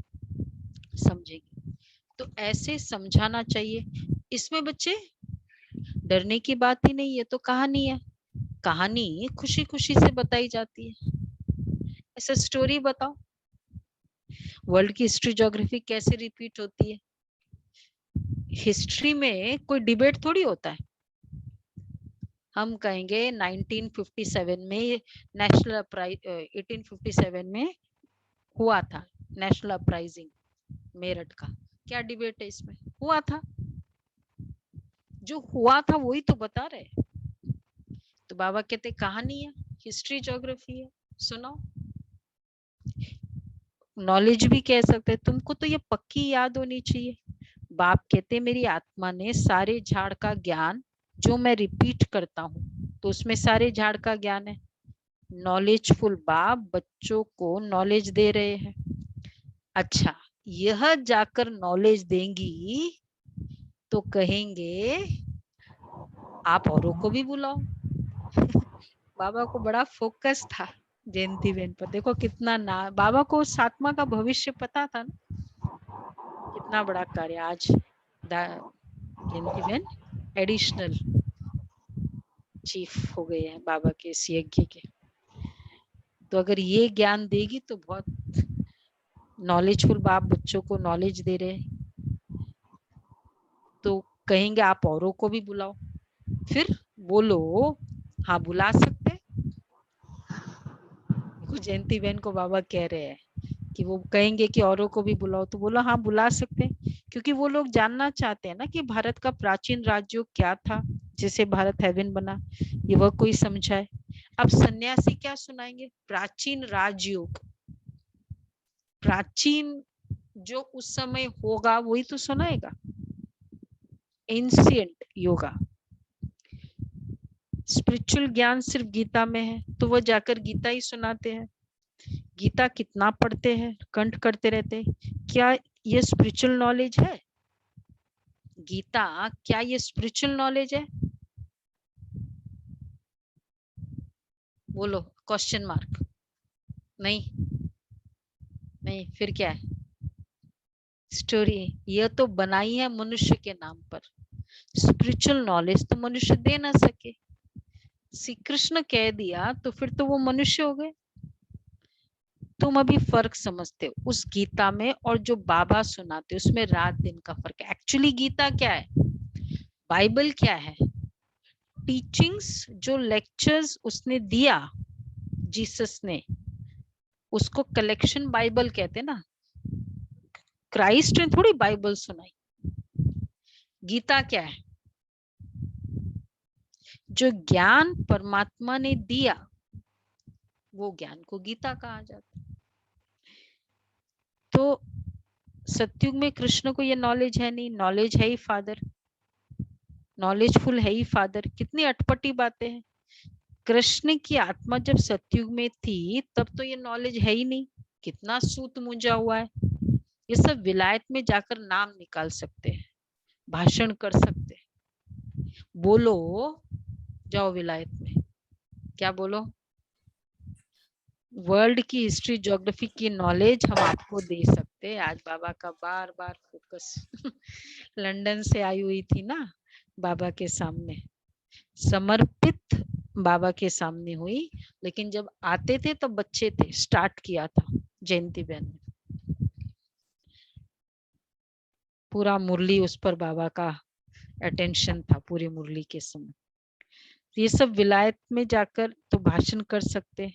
समझेगी। तो ऐसे समझाना चाहिए। इसमें बच्चे डरने की बात ही नहीं है, तो कहानी है, कहानी खुशी खुशी से बताई जाती है। ऐसा स्टोरी बताओ, वर्ल्ड की हिस्ट्री ज्योग्राफी कैसे रिपीट होती है, हिस्ट्री में कोई डिबेट थोड़ी होता है। हम कहेंगे 1957 में नेशनल अपराइज 1857 में हुआ था नेशनल अपराइजिंग मेरठ का, क्या डिबेट है इसमें? हुआ था, जो हुआ था वही तो बता रहे। तो बाबा कहते कहानी है, हिस्ट्री ज्योग्राफी है, सुनाओ। नॉलेज भी कह सकते हैं, तुमको तो ये पक्की याद होनी चाहिए। बाप कहते मेरी आत्मा ने सारे झाड़ का ज्ञान जो मैं रिपीट करता हूँ, तो उसमें सारे झाड़ का ज्ञान है। नॉलेजफुल बाप बच्चों को नॉलेज दे रहे हैं। अच्छा, यह जाकर नॉलेज देंगी तो कहेंगे आप औरों को भी बुलाओ। बाबा को बड़ा फोकस था जयंती बहन पर, देखो कितना ना, बाबा को उस आत्मा का भविष्य पता था ना, कितना बड़ा कार्य। आज जयंती बहन एडिशनल चीफ हो गए हैं बाबा के इस यज्ञ के। तो अगर ये ज्ञान देगी तो बहुत नॉलेजफुल बाप बच्चों को नॉलेज दे रहे हैं, तो कहेंगे आप औरों को भी बुलाओ। फिर बोलो हाँ बुला सकते। जयंती बहन को बाबा कह रहे हैं कि वो कहेंगे कि औरों को भी बुलाओ, तो बोलो हाँ बुला सकते हैं, क्योंकि वो लोग जानना चाहते हैं ना कि भारत का प्राचीन राज्य क्या था जिसे भारत हेवन बना, ये वह कोई समझाए। अब सन्यासी क्या सुनाएंगे? प्राचीन राजयोग, प्राचीन जो उस समय होगा वही तो सुनाएगा, एंशिएंट योगा। स्पिरिचुअल ज्ञान सिर्फ गीता में है, तो वो जाकर गीता ही सुनाते हैं। गीता कितना पढ़ते हैं, कंठ करते रहते हैं, क्या ये स्पिरिचुअल नॉलेज है? गीता क्या ये स्पिरिचुअल नॉलेज है? बोलो, क्वेश्चन मार्क। नहीं नहीं, फिर क्या है? स्टोरी। यह तो बनाई है मनुष्य के नाम पर, स्पिरिचुअल नॉलेज तो मनुष्य दे ना सके। श्री कृष्ण कह दिया तो फिर तो वो मनुष्य हो गए। तुम अभी फर्क समझते हो उस गीता में और जो बाबा सुनाते उसमें, रात दिन का फर्क है। एक्चुअली गीता क्या है, बाइबल क्या है? टीचिंग्स, जो लेक्चर्स उसने दिया जीसस ने, उसको कलेक्शन बाइबल कहते ना। क्राइस्ट ने थोड़ी बाइबल सुनाई। गीता क्या है? जो ज्ञान परमात्मा ने दिया वो ज्ञान को गीता कहा जाता है। तो सतयुग में कृष्ण को ये नॉलेज है नहीं, नॉलेज है ही फादर, नॉलेजफुल है ही फादर। कितनी अटपटी बातें हैं। कृष्ण की आत्मा जब सतयुग में थी तब तो ये नॉलेज है ही नहीं, कितना सूत मुंजा हुआ है। ये सब विलायत में जाकर नाम निकाल सकते हैं, भाषण कर सकते हैं। बोलो, जाओ विलायत में, क्या बोलो? वर्ल्ड की हिस्ट्री ज्योग्राफी की नॉलेज हम आपको दे सकते हैं। आज बाबा का बार बार फोकस लंदन से आई हुई थी ना, बाबा के सामने समर्पित, बाबा के सामने हुई, लेकिन जब आते थे तब बच्चे थे, स्टार्ट किया था जयंती बहन ने। पूरा मुरली उस पर बाबा का अटेंशन था पूरी मुरली के समय। ये सब विलायत में जाकर तो भाषण कर सकते हैं।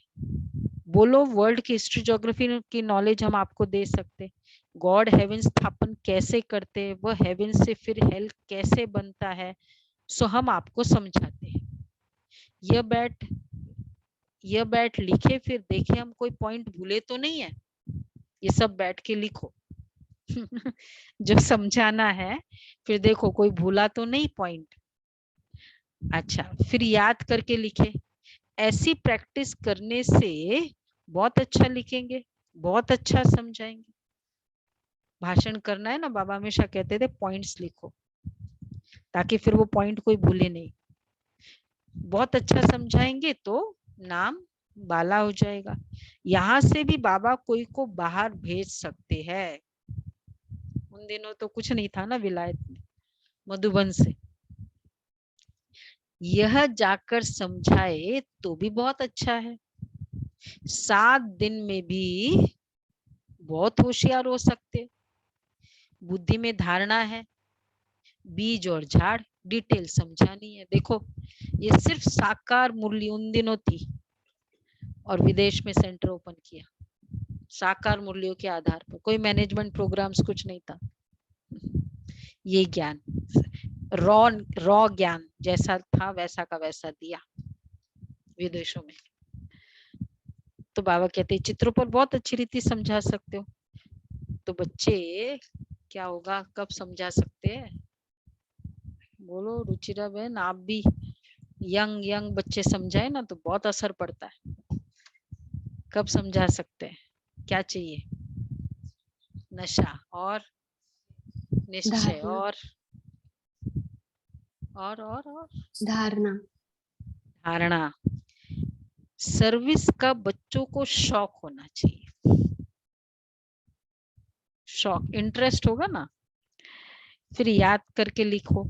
बोलो, वर्ल्ड की हिस्ट्री ज्योग्राफी की नॉलेज हम आपको दे सकते। गॉड हेवन स्थापन कैसे करते, वह हेवन से फिर हेल कैसे बनता है, सो हम आपको समझाते हैं। यह बैठ लिखे, फिर देखे हम कोई पॉइंट भूले तो नहीं है। ये सब बैठ के लिखो जो समझाना है, फिर देखो कोई भूला तो नहीं पॉइंट। अच्छा, फिर याद करके लिखे। ऐसी प्रैक्टिस करने से बहुत अच्छा लिखेंगे, बहुत अच्छा समझाएंगे। भाषण करना है ना, बाबा हमेशा कहते थे पॉइंट्स लिखो, ताकि फिर वो पॉइंट कोई भूले नहीं। बहुत अच्छा समझाएंगे तो नाम बाला हो जाएगा। यहाँ से भी बाबा कोई को बाहर भेज सकते हैं। उन दिनों तो कुछ नहीं था ना विलायत में, मधुबन से। यह जाकर समझाए तो भी बहुत अच्छा है। 7 दिन में भी बहुत होशियार हो सकते। बुद्धि में धारणा है बीज और झाड़ डिटेल समझानी है। देखो ये सिर्फ साकार मुरली उन दिनों थी और विदेश में सेंटर ओपन किया साकार मूल्यों के आधार पर, कोई मैनेजमेंट प्रोग्राम्स कुछ नहीं था। ये ज्ञान रॉ ज्ञान जैसा था वैसा का वैसा दिया विदेशों में। तो बाबा कहते हैं चित्रों पर बहुत अच्छी रीति समझा सकते हो। तो बच्चे क्या होगा, कब समझा सकते हैं? बोलो रुचिरा बहन, आप भी यंग बच्चे समझाए ना तो बहुत असर पड़ता है। कब समझा सकते हैं? क्या चाहिए? नशा और निश्चय और धारणा। सर्विस का बच्चों को शौक होना चाहिए। शौक, इंटरेस्ट होगा ना, फिर याद करके लिखो।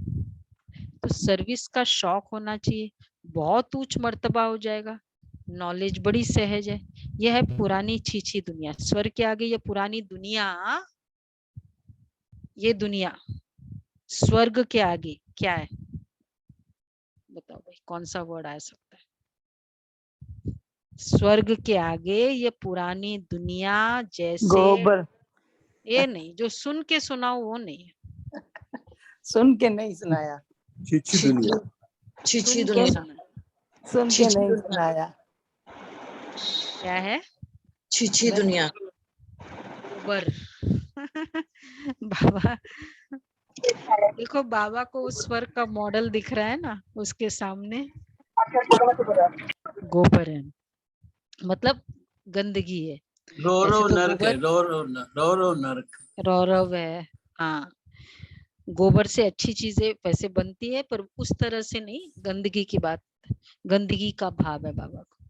तो सर्विस का शौक होना चाहिए, बहुत उच्च मर्तबा हो जाएगा। नॉलेज बड़ी सहज है। यह है पुरानी छीछी दुनिया। स्वर्ग के आगे ये पुरानी दुनिया, ये दुनिया स्वर्ग के आगे क्या है? बताओ भाई, कौन सा वर्ड आ सकता है? स्वर्ग के आगे ये पुरानी दुनिया जैसे गोबर। ये नहीं, जो सुन के सुनाओ वो नहीं है। सुन के नहीं सुनाया। छीछी दुनिया। छीछी दुनिया सुन के नहीं सुनाया। क्या है? छीछी दुनिया। गोबर। बाबा देखो, बाबा को उस स्वर्ग का मॉडल दिख रहा है ना, उसके सामने गोबर है, मतलब गंदगी है। रौरव तो नरक है, रौरव नरक। रौरव है, हाँ। गोबर से अच्छी चीजें वैसे बनती है, पर उस तरह से नहीं। गंदगी की बात, गंदगी का भाव है बाबा को।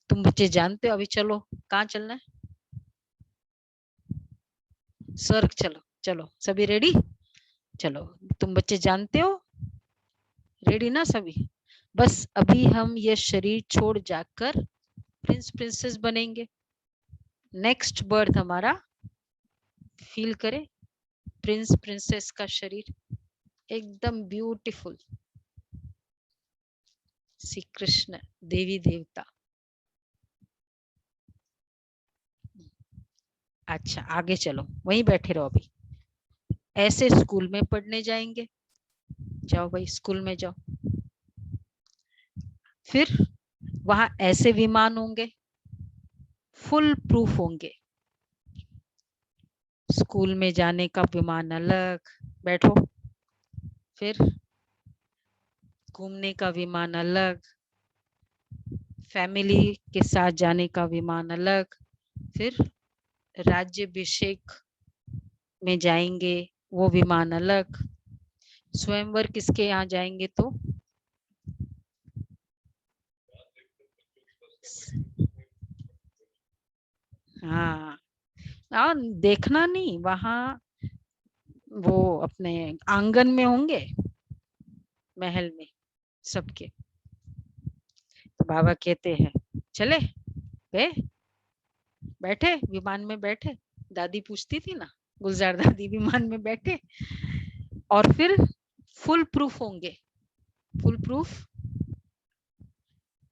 तुम बच्चे जानते हो। अभी चलो, कहाँ चलना है? स्वर्ग चलो। चलो सभी रेडी? चलो, तुम बच्चे जानते हो, रेडी ना सभी? बस अभी हम ये शरीर छोड़ जाकर प्रिंस प्रिंसेस बनेंगे। नेक्स्ट बर्थ हमारा फील करे प्रिंस प्रिंसेस का शरीर, एकदम ब्यूटीफुल। श्री कृष्ण, देवी देवता। अच्छा आगे चलो, वहीं बैठे रहो अभी। ऐसे स्कूल में पढ़ने जाएंगे। जाओ भाई, स्कूल में जाओ। फिर वहां ऐसे विमान होंगे, फुल प्रूफ होंगे। स्कूल में जाने का विमान अलग, बैठो। फिर घूमने का विमान अलग, फैमिली के साथ जाने का विमान अलग। फिर राज्याभिषेक में जाएंगे, वो विमान अलग। स्वयंवर किसके यहाँ जाएंगे तो हाँ, देखना नहीं, वहां वो अपने आंगन में होंगे, महल में सबके। तो बाबा कहते हैं चले गए, बैठे विमान में बैठे। दादी पूछती थी ना, गुलजार दादी, विमान में बैठे। और फिर फुल प्रूफ होंगे। फुल प्रूफ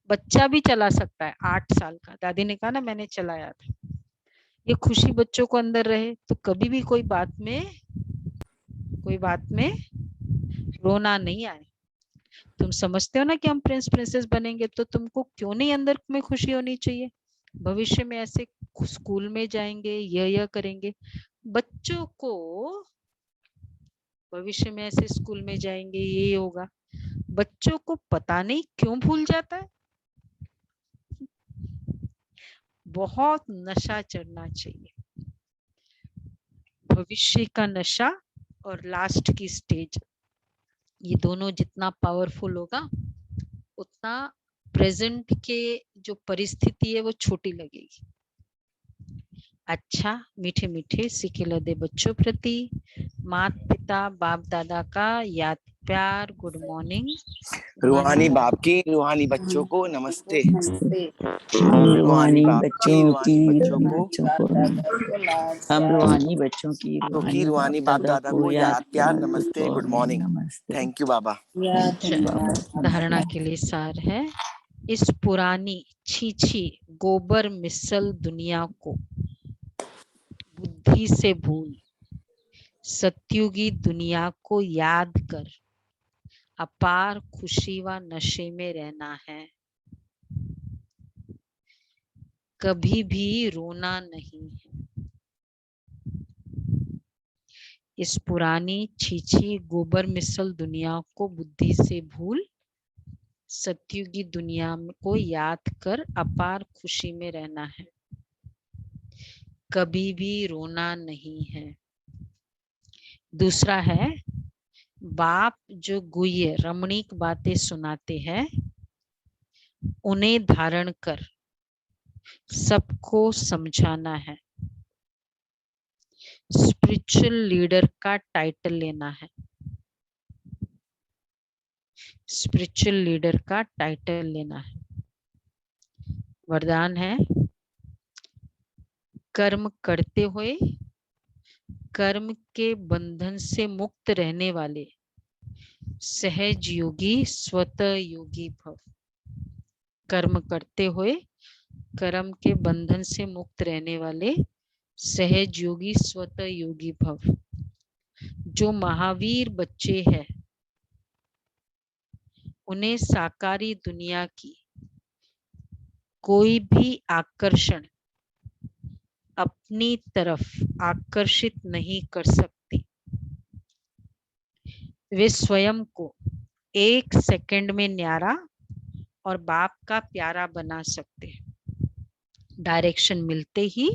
बच्चा भी चला सकता है, 8 साल का। दादी ने कहा ना, मैंने चलाया था। ये खुशी बच्चों को अंदर रहे तो कभी भी कोई बात में रोना नहीं आए। तुम समझते हो ना कि हम प्रिंस प्रिंसेस बनेंगे, तो तुमको क्यों नहीं अंदर में खुशी होनी चाहिए? भविष्य में ऐसे स्कूल में जाएंगे, यह करेंगे। बच्चों को भविष्य में ऐसे स्कूल में जाएंगे, ये होगा। बच्चों को पता नहीं क्यों भूल जाता है। बहुत नशा चढ़ना चाहिए, भविष्य का नशा और लास्ट की स्टेज। ये दोनों जितना पावरफुल होगा, उतना प्रेजेंट के जो परिस्थिति है वो छोटी लगेगी। अच्छा मीठे मीठे सिके लदे बच्चों प्रति माता पिता बाप दादा का याद प्यार गुड मॉर्निंग। रूहानी बाप की रूहानी बच्चों को नमस्ते। हम रूहानी रूहानी बाप की बच्चों रूहानी की बच्चों को हम रूहानी बच्चों की क्योंकि रूहानी बाप दादा को याद प्यार नमस्ते गुड मॉर्निंग। थैंक यू बाबा। धारणा के लिए सार है, इस पुरानी छीछी गोबर मिसल दुनिया को बुद्धि से भूल सत्युगी दुनिया को याद कर अपार खुशी व नशे में रहना है। कभी भी रोना नहीं है। इस पुरानी छीछी गोबर मिसल दुनिया को बुद्धि से भूल सत्युगी दुनिया को याद कर अपार खुशी में रहना है। कभी भी रोना नहीं है। दूसरा है, बाप जो गुह्य रमणीक बातें सुनाते हैं उन्हें धारण कर सबको समझाना है। स्पिरिचुअल लीडर का टाइटल लेना है। स्पिरिचुअल लीडर का टाइटल लेना है। वरदान है, कर्म करते हुए कर्म के बंधन से मुक्त रहने वाले सहज योगी स्वतः योगी भव। कर्म करते हुए कर्म के बंधन से मुक्त रहने वाले सहज योगी स्वतः योगी भव। जो महावीर बच्चे हैं उन्हें साकारी दुनिया की कोई भी आकर्षण अपनी तरफ आकर्षित नहीं कर सकती। वे स्वयं को एक सेकंड में न्यारा और बाप का प्यारा बना सकते हैं। डायरेक्शन मिलते ही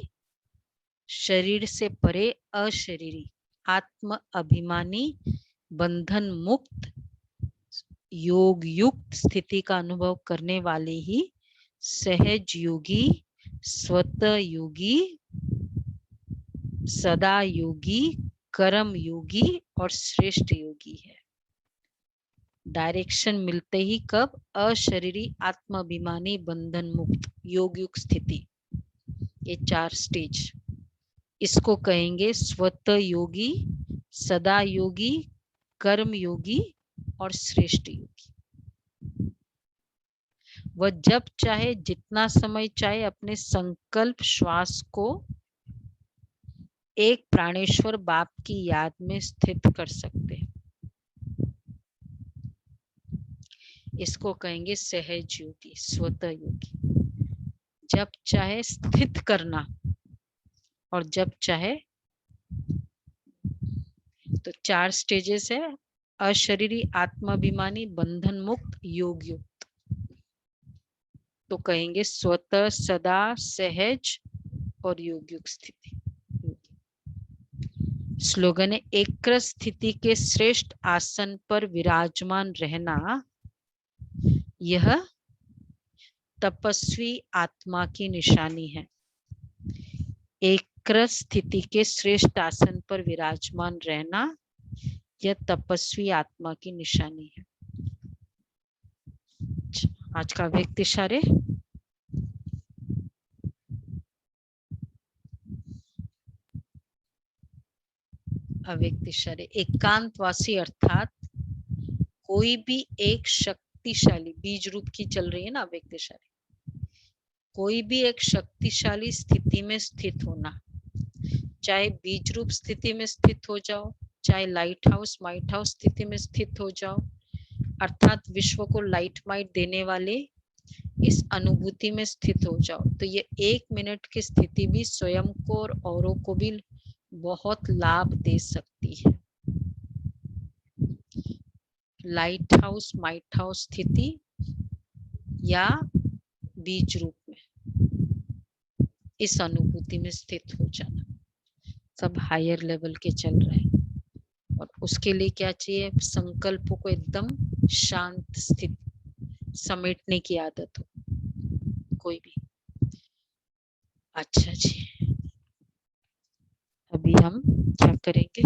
शरीर से परे अशरीरी आत्म अभिमानी बंधन मुक्त योग युक्त स्थिति का अनुभव करने वाले ही सहज योगी स्वतः योगी सदा योगी कर्म योगी और श्रेष्ठ योगी है। डायरेक्शन मिलते ही कब? अशरीरी आत्म अभिमानी बंधन मुक्त योग युक्त स्थिति। ये 4 स्टेज, इसको कहेंगे स्वतः योगी सदा योगी कर्म योगी और श्रेष्ठ योगी। वह जब चाहे जितना समय चाहे अपने संकल्प श्वास को एक प्राणेश्वर बाप की याद में स्थित कर सकते हैं। इसको कहेंगे सहज योगी स्वतः योगी। जब चाहे स्थित करना और जब चाहे, तो 4 स्टेजेस है। अशरीरी आत्माभिमानी बंधन मुक्त योग युक्त, तो कहेंगे स्वतः सदा सहज और योग युक्त स्थिति। स्लोगन है, एक्रस स्थिति के श्रेष्ठ आसन पर विराजमान रहना यह तपस्वी आत्मा की निशानी है। एक्रस स्थिति के श्रेष्ठ आसन पर विराजमान रहना यह तपस्वी आत्मा की निशानी है। आज का व्यक्त इशारे, अव्यक्त इशारे। एकांतवासी अर्थात कोई भी एक शक्तिशाली बीज रूप की चल रही है ना अव्यक्त इशारे, कोई भी एक शक्तिशाली स्थिति में स्थित होना, चाहे बीज रूप स्थिति में स्थित हो जाओ, चाहे लाइट हाउस माइट हाउस स्थिति में स्थित हो जाओ, अर्थात विश्व को लाइट माइट देने वाले इस अनुभूति में स्थित हो जाओ, तो ये 1 मिनट की स्थिति भी स्वयं को और औरों को भी बहुत लाभ दे सकती है। लाइट हाउस माइट हाउस स्थिति या बीज रूप में इस अनुभूति में स्थित हो जाना, सब हायर लेवल के चल रहे हैं। और उसके लिए क्या चाहिए? संकल्पों को एकदम शांत स्थिति समेटने की आदत हो कोई भी। अच्छा जी, अभी हम क्या करेंगे,